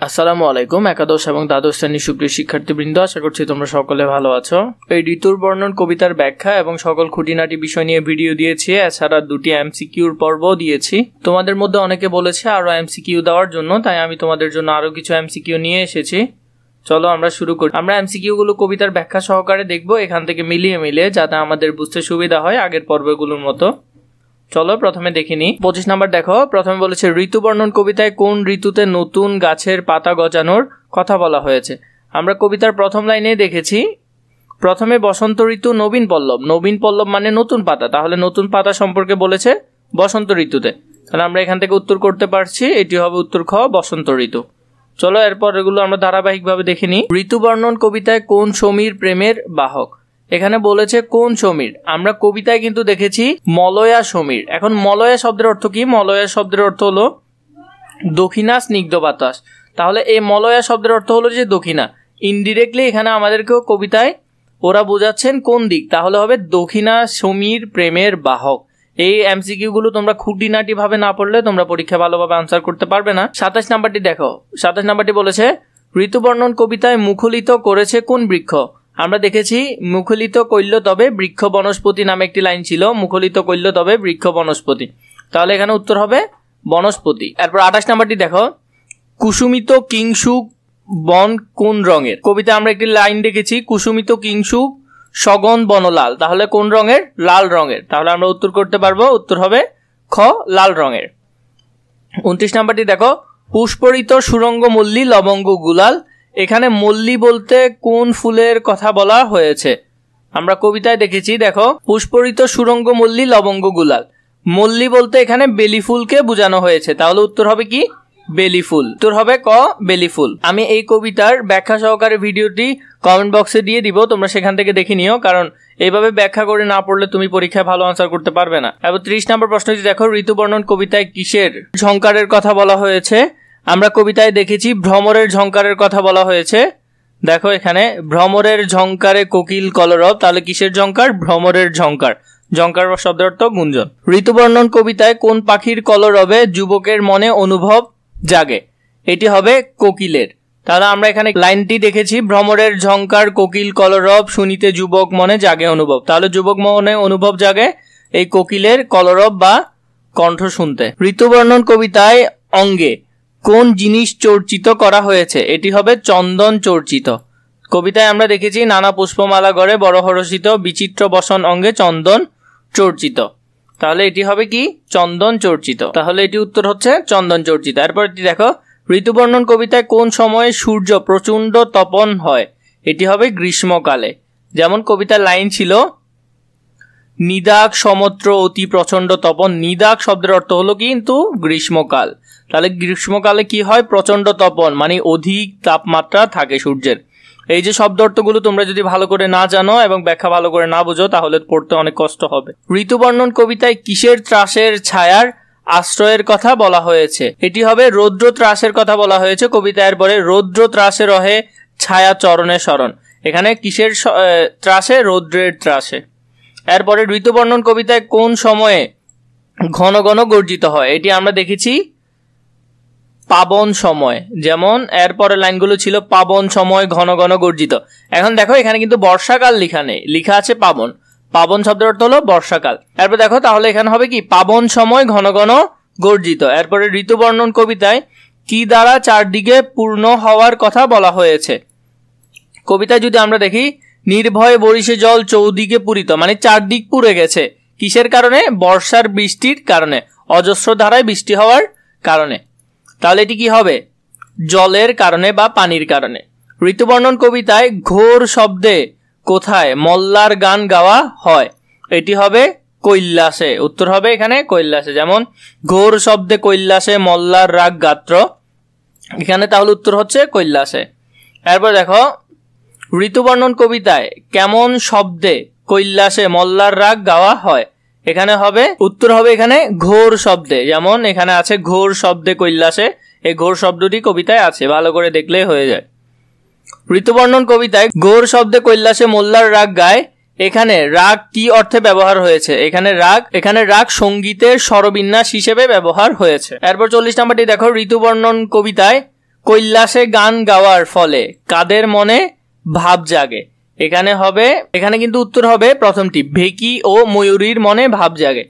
আসসালামু আলাইকুম। একাদশ এবং দ্বাদশ শ্রেণীর সুপ্রিয় শিক্ষার্থীবৃন্দ, আশা করছি তোমরা সকলে ভালো আছো। এই ঋতুর বর্ণন কবিতার ব্যাখ্যা এবং সকল খুঁটিনাটি বিষয় নিয়ে ভিডিও দিয়েছি, এছাড়া দুটি এমসিকিউর পর্বও দিয়েছি। তোমাদের মধ্যে অনেকে বলেছে আরো এমসিকিউ দেওয়ার জন্য, তাই আমি তোমাদের জন্য আরো কিছু এমসিকিউ নিয়ে এসেছি। চলো আমরা শুরু করি। আমরা এমসিকিউ গুলো কবিতার ব্যাখ্যা সহকারে দেখবো, এখান থেকে মিলিয়ে যাতে আমাদের বুঝতে সুবিধা হয় আগের পর্বগুলোর মতো। চলো প্রথমে দেখিনি 25 নাম্বার দেখো। প্রথমে বলেছে ঋতু বর্ণন কবিতায় কোন ঋতুতে নতুন গাছের পাতা গজানোর কথা বলা হয়েছে। আমরা কবিতার প্রথম লাইনে দেখেছি প্রথমে বসন্ত ঋতু নবীন পল্লব। নবীন পল্লব মানে নতুন পাতা, তাহলে নতুন পাতা সম্পর্কে বলেছে বসন্ত ঋতুতে। তাহলে আমরা এখান থেকে উত্তর করতে পারছি, এটি হবে উত্তর খ, বসন্ত ঋতু। চলো এরপর এগুলো আমরা ধারাবাহিকভাবে দেখিনি। ঋতু বর্ণন কবিতায় কোন সমীর প্রেমের বাহক। এখানে বলেছে কোন সমীর। আমরা কবিতায় কিন্তু দেখেছি মলয়া সমীর। এখন মলয়া শব্দের অর্থ কি? মলয়া শব্দের অর্থ হলো দক্ষিণা স্নিগ্ধ বাতাস। তাহলে এই মলয়া শব্দের অর্থ হলো যে দক্ষিণা। ইনডিরেক্টলি এখানে আমাদেরকেও কবিতায় ওরা বোঝাচ্ছেন কোন দিক, তাহলে হবে দক্ষিণা সমীর প্রেমের বাহক। এই এমসিকিউ গুলো তোমরা খুঁটিনাটি ভাবে না পড়লে তোমরা পরীক্ষা ভালোভাবে আনসার করতে পারবে না। 27 নাম্বারটি দেখো। 27 নাম্বারটি বলেছে ঋতুবর্ণন কবিতায় মুখলিত করেছে কোন বৃক্ষ। আমরা দেখেছি মুখলিত কইল তবে বৃক্ষ বনস্পতি নামে একটি লাইন ছিল, মুখলিত কইল তবে বৃক্ষ বনস্পতি। তাহলে এখানে উত্তর হবে বনস্পতি। এরপর 28 নাম্বারটি দেখো। কুসুমিত কিংসুক বন কোন রঙের। কবিতা আমরা একটি লাইন দেখেছি কুসুমিত কিংসুক সগন বনলাল, তাহলে কোন রঙের? লাল রঙের। তাহলে আমরা উত্তর করতে পারবো, উত্তর হবে খ, লাল রঙের। 29 নাম্বারটি দেখো। পুষ্পরিত সুরঙ্গ মল্লী লবঙ্গ গুলাল। এখানে মল্লী বলতে কোন ফুলের কথা বলা হয়েছে। আমরা কবিতায় দেখেছি দেখো পুষ্পরিত সুরঙ্গ মল্লী লবঙ্গ গুলাল। মল্লী বলতে এখানে বেলি ফুলকে বোঝানো হয়েছে, তাহলে উত্তর হবে কি? বেলি ফুল। উত্তর হবে ক, বেলি ফুল। আমি এই কবিতার ব্যাখ্যা সহকারে ভিডিওটি কমেন্ট বক্সে দিয়ে দিব, তোমরা সেখান থেকে দেখে নিও, কারণ এইভাবে ব্যাখ্যা করে না পড়লে তুমি পরীক্ষায় ভালো আনসার করতে পারবে না। এবার 30 নম্বর প্রশ্নটি দেখো। ঋতুবর্ণন কবিতায় কিসের ঝংকারের কথা বলা হয়েছে। আমরা কবিতায় দেখেছি ভ্রমরের ঝংকারের কথা বলা হয়েছে। দেখো এখানে ভ্রমরের ঝংকারে কোকিল কলরব, তাহলে কিসের ঝংকার? ভ্রমরের ঝংকার। ঝংকার শব্দের অর্থ গুঞ্জন। ঋতুবর্ণন কবিতায় কোন পাখির কলরবে যুবকের মনে অনুভব জাগে। এটি হবে কোকিলের। তাহলে আমরা এখানে লাইনটি দেখেছি ভ্রমরের ঝংকার কোকিল কলরব শুনিতে যুবক মনে জাগে অনুভব। তাহলে যুবক মনে অনুভব জাগে এই কোকিলের কলরব বা কণ্ঠ শুনতে। ঋতুবর্ণন কবিতায় অঙ্গে কোন জিনিস চর্চিত করা হয়েছে। এটি হবে চন্দন চর্চিত। কবিতায় আমরা দেখেছি নানা পুষ্পমালা গড়ে বড় হরষিত বিচিত্র বসন অঙ্গে চন্দন চর্চিত। তাহলে এটি হবে কি? চন্দন চর্চিত। তাহলে এটি উত্তর হচ্ছে চন্দন চর্চিত। এরপর এটি দেখো। ঋতুবর্ণন কবিতায় কোন সময়ে সূর্য প্রচন্ড তপন হয়। এটি হবে গ্রীষ্মকালে। যেমন কবিতার লাইন ছিল নিদাক সমত্র অতি প্রচন্ড তপন। নিদাক শব্দের অর্থ হলো কিন্তু গ্রীষ্মকাল। তাহলে গ্রীষ্মকালে কি হয়? প্রচন্ড তপন মানে অধিক তাপমাত্রা থাকে সূর্যের। এই যে শব্দ অর্থগুলো তোমরা যদি ভালো করে না জানো এবং ব্যাখ্যা ভালো করে না বুঝো তাহলে পড়তে অনেক কষ্ট হবে। ঋতুবর্ণন কবিতায় কিসের ত্রাসের ছায়ার আশ্রয়ের কথা বলা হয়েছে। এটি হবে রৌদ্র ত্রাসের কথা বলা হয়েছে কবিতার পরে। রৌদ্র ত্রাসে রহে ছায়া চরণে শরণ। এখানে কিসের ত্রাসে? রৌদ্রের ত্রাসে। এরপরে ঋতুবর্ণন কবিতায় কোন সময়ে ঘন ঘন গর্জিত হয়। এটি আমরা দেখেছি পাবন সময়। যেমন এরপরে লাইনগুলো ছিল পাবন সময় ঘন ঘন গর্জিত। এখন দেখো এখানে কিন্তু বর্ষাকাল লেখা নেই, লেখা আছে পাবন। পাবন শব্দের অর্থ হলো বর্ষাকাল। এরপর দেখো তাহলে এখানে হবে কি? পাবন সময় ঘন ঘন গর্জিত। এরপরে ঋতুবর্ণন কবিতায় কি দ্বারা চারদিকে পূর্ণ হওয়ার কথা বলা হয়েছে। কবিতায় যদি আমরা দেখি নির্ভয়ে বরিশে জল চৌদিকে পূরিত, মানে চারদিক পুড়ে গেছে। কিসের কারণে? বর্ষার বৃষ্টির কারণে, অজস্র ধারায় বৃষ্টি হওয়ার কারণে। তাহলে এটি কি হবে? জলের কারণে বা পানির কারণে। ঋতুবর্ণন কবিতায় ঘোর শব্দে কোথায় মল্লার গান গাওয়া হয়। এটি হবে কৈলাসে। উত্তর হবে এখানে কৈলাসে। যেমন ঘোর শব্দে কৈলাসে মল্লার রাগ গাত্র, এখানে তাহলে উত্তর হচ্ছে কৈলাসে। এরপর দেখো ঋতুবর্ণন কবিতায় কেমন শব্দে কৈলাসে মল্লার রাগ গাওয়া হয়। এখানে হবে উত্তর হবে এখানে ঘোর শব্দে। যেমন এখানে আছে ঘোর শব্দে কৈলাসে, এই ঘোর শব্দটি কবিতায় আছে, ভালো করে দেখলে হয়ে যায়। ঋতুবর্ণন কবিতায় ঘোর শব্দে কৈলাসে মল্লার রাগ গায়, এখানে রাগ কি অর্থে ব্যবহার হয়েছে। এখানে রাগ সঙ্গীতের স্বরবিন্যাস হিসেবে ব্যবহার হয়েছে। এরপর 40 নম্বরটি দেখো। ঋতুবর্ণন কবিতায় কৈলাসে গান গাওয়ার ফলে কাদের মনে ভাব জাগে? এখানে কিন্তু উত্তর হবে প্রথমটি, ভেকি ও ময়ূরীর মনে ভাব জাগে।